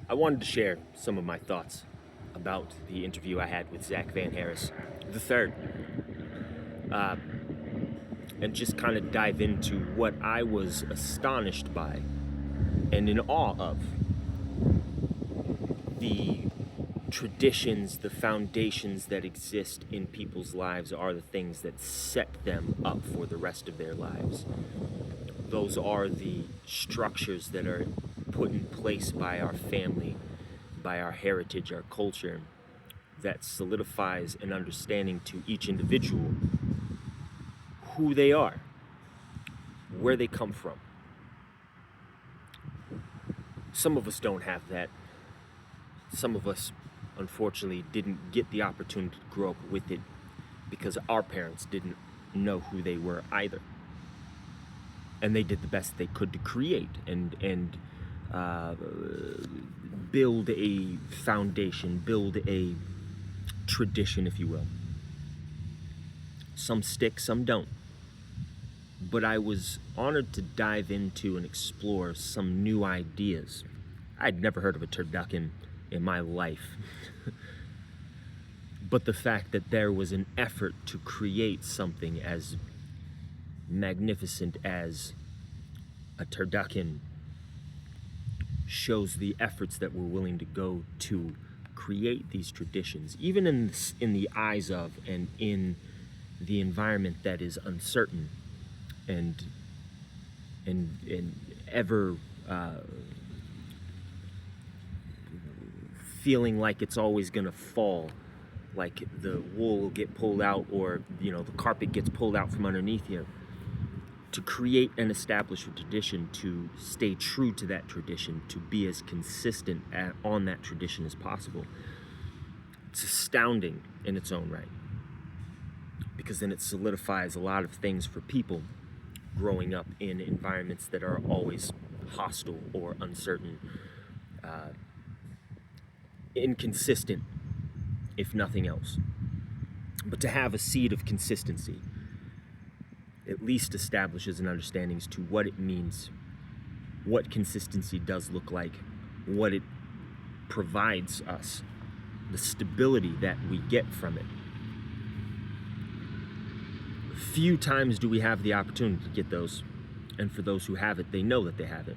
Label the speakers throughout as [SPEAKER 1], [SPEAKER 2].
[SPEAKER 1] I wanted to share some of my thoughts about the interview I had with Zach Van Harris III, uh, and just kind of dive into what I was astonished by and in awe of. The traditions, the foundations that exist in people's lives are the things that set them up for the rest of their lives. Those are the structures that are put in place by our family, by our heritage, our culture, that solidifies an understanding to each individual who they are, where they come from. Some of us don't have that. Some of us, unfortunately, didn't get the opportunity to grow up with it because our parents didn't know who they were either. And they did the best they could to create and build a foundation, build a tradition, if you will. Some stick, some don't. But I was honored to dive into and explore some new ideas. I'd never heard of a turducken in my life. But the fact that there was an effort to create something as magnificent as a turducken shows the efforts that we're willing to go to create these traditions, even in the eyes of and in the environment that is uncertain and ever feeling like it's always going to fall, like the wool will get pulled out, or the carpet gets pulled out from underneath you. To create and establish a tradition, to stay true to that tradition, to be as consistent on that tradition as possible, it's astounding in its own right, because then it solidifies a lot of things for people growing up in environments that are always hostile or uncertain, inconsistent, if nothing else. But to have a seed of consistency at least establishes an understanding as to what it means, what consistency does look like, what it provides us, the stability that we get from it. Few times do we have the opportunity to get those, and for those who have it, they know that they have it.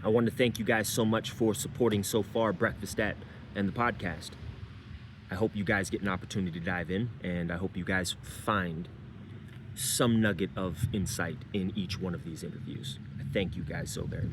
[SPEAKER 1] I want to thank you guys so much for supporting so far Breakfast At and the podcast. I hope you guys get an opportunity to dive in, and I hope you guys find some nugget of insight in each one of these interviews. I thank you guys so very much.